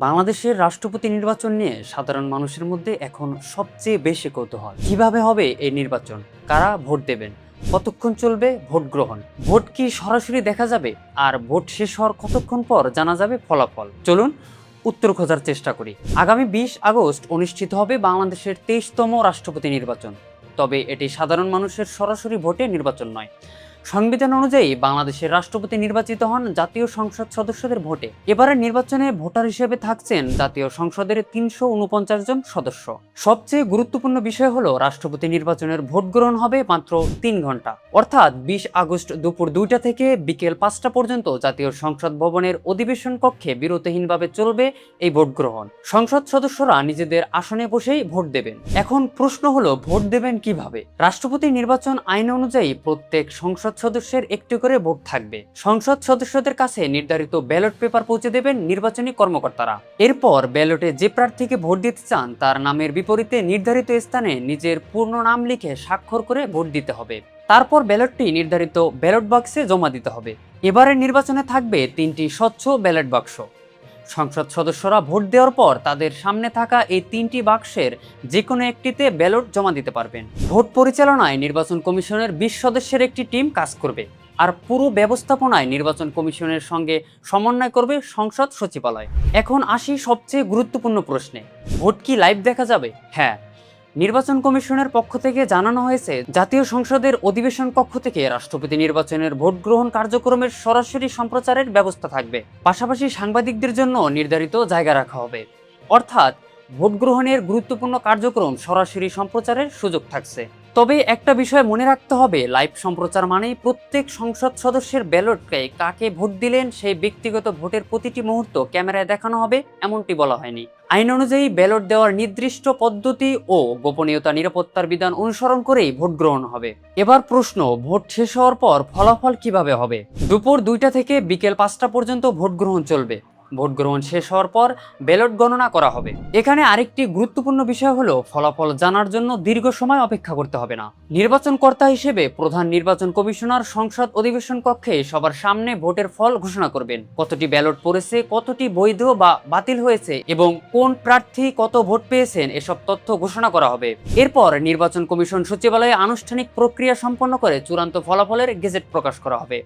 বাংলাদেশের রাষ্ট্রপতি নির্বাচন নিয়ে সাধারণ মানুষের মধ্যে এখন সবচেয়ে বেশি কৌতূহল। কিভাবে হবে এই নির্বাচন, কারা ভোট দেবেন, কতক্ষণ চলবে ভোট গ্রহণ, ভোট কি সরাসরি দেখা যাবে, আর ভোট শেষ হওয়ার কতক্ষণ পর জানা যাবে ফলাফল। চলুন উত্তর খোঁজার চেষ্টা করি। আগামী 20 আগস্ট অনুষ্ঠিত হবে বাংলাদেশের 23তম রাষ্ট্রপতি নির্বাচন। তবে এটি সাধারণ মানুষের সরাসরি ভোটে নির্বাচন নয়। সংবিধান অনুযায়ী বাংলাদেশের রাষ্ট্রপতি নির্বাচিত হন জাতীয় সংসদ সদস্যদের ভোটে। এবারের নির্বাচনে ভোটার হিসেবে থাকছেন জাতীয় সংসদের 349 জন সদস্য। সবচেয়ে গুরুত্বপূর্ণ বিষয় হলো রাষ্ট্রপতি নির্বাচনের ভোট গ্রহণ হবে মাত্র 3 ঘন্টা, অর্থাৎ 20 আগস্ট দুপুর 2টা থেকে বিকেল 5টা পর্যন্ত জাতীয় সংসদ ভবনের অধিবেশন কক্ষে বিরতিহীনভাবে চলবে এই ভোট গ্রহণ। সংসদ সদস্যরা নিজেদের আসনে বসেই ভোট দেবেন। এখন প্রশ্ন হলো, ভোট দেবেন কিভাবে? রাষ্ট্রপতি নির্বাচন আইন অনুযায়ী প্রত্যেক সংসদ সদস্যের একটি করে ভোট থাকবে। সংসদ সদস্যদের কাছে নির্ধারিত ব্যালট পেপার পৌঁছে দেবেন নির্বাচনী কর্মকর্তারা। এরপর ব্যালটে যে প্রার্থীকে ভোট দিতে চান তার নামের বিপরীতে নির্ধারিত স্থানে নিজের পূর্ণ নাম লিখে স্বাক্ষর করে ভোট দিতে হবে। তারপর ব্যালটটি নির্ধারিত ব্যালট বাক্সে জমা দিতে হবে। এবারের নির্বাচনে থাকবে 3টি স্বচ্ছ ব্যালট বাক্স। সংসদ সদস্যরা ভোট দেওয়ার পর তাদের সামনে থাকা এই 3টি বাক্সের যে কোনো একটিতে ব্যালট জমা দিতে পারবেন। ভোট পরিচালনায় নির্বাচন কমিশনের 20 সদস্যের একটি টিম কাজ করবে, আর পুরো ব্যবস্থাপনায় নির্বাচন কমিশনের সঙ্গে সমন্বয় করবে সংসদ সচিবালয়। এখন আসি সবচেয়ে গুরুত্বপূর্ণ প্রশ্নে, ভোট কি লাইভ দেখা যাবে? হ্যাঁ, নির্বাচন কমিশনের পক্ষ থেকে জানানো হয়েছে জাতীয় সংসদের অধিবেশন কক্ষ থেকে রাষ্ট্রপতি নির্বাচনের ভোট গ্রহণ কার্যক্রমের সরাসরি সম্প্রচারের ব্যবস্থা থাকবে। পাশাপাশি সাংবাদিকদের জন্য নির্ধারিত জায়গা রাখা হবে, অর্থাৎ ভোট গ্রহণের গুরুত্বপূর্ণ কার্যক্রম সরাসরি সম্প্রচারের সুযোগ থাকছে। তবে একটা বিষয় মনে রাখতে হবে, লাইভ সম্প্রচার মানেই প্রত্যেক সংসদ সদস্যের ব্যালটকে কাকে ভোট দিলেন সেই ব্যক্তিগত ভোটের প্রতিটি মুহূর্ত ক্যামেরায় দেখানো হবে এমনটি বলা হয়নি। আইন অনুযায়ী ব্যালট দেওয়ার নির্দিষ্ট পদ্ধতি ও গোপনীয়তা নিরাপত্তার বিধান অনুসরণ করেই ভোট গ্রহণ হবে। এবার প্রশ্ন, ভোট শেষ হওয়ার পর ফলাফল কিভাবে হবে? দুপুর 2টা থেকে বিকেল 5টা পর্যন্ত ভোট গ্রহণ চলবে। ভোট গ্রহণ শেষ হওয়ার পর ব্যালট গণনা করা হবে। এখানে আরেকটি গুরুত্বপূর্ণ বিষয় হলো, ফলাফল জানার জন্য দীর্ঘ সময় অপেক্ষা করতে হবে না। নির্বাচনকর্তা হিসেবে প্রধান নির্বাচন কমিশনার সংসদ অধিবেশন কক্ষে সবার সামনে ভোটের ফল ঘোষণা করবেন। কতটি ব্যালট পড়েছে, কতটি বৈধ বা বাতিল হয়েছে এবং কোন প্রার্থী কত ভোট পেয়েছেন, এসব তথ্য ঘোষণা করা হবে। এরপর নির্বাচন কমিশন সচিবালয়ে আনুষ্ঠানিক প্রক্রিয়া সম্পন্ন করে চূড়ান্ত ফলাফলের গেজেট প্রকাশ করা হবে।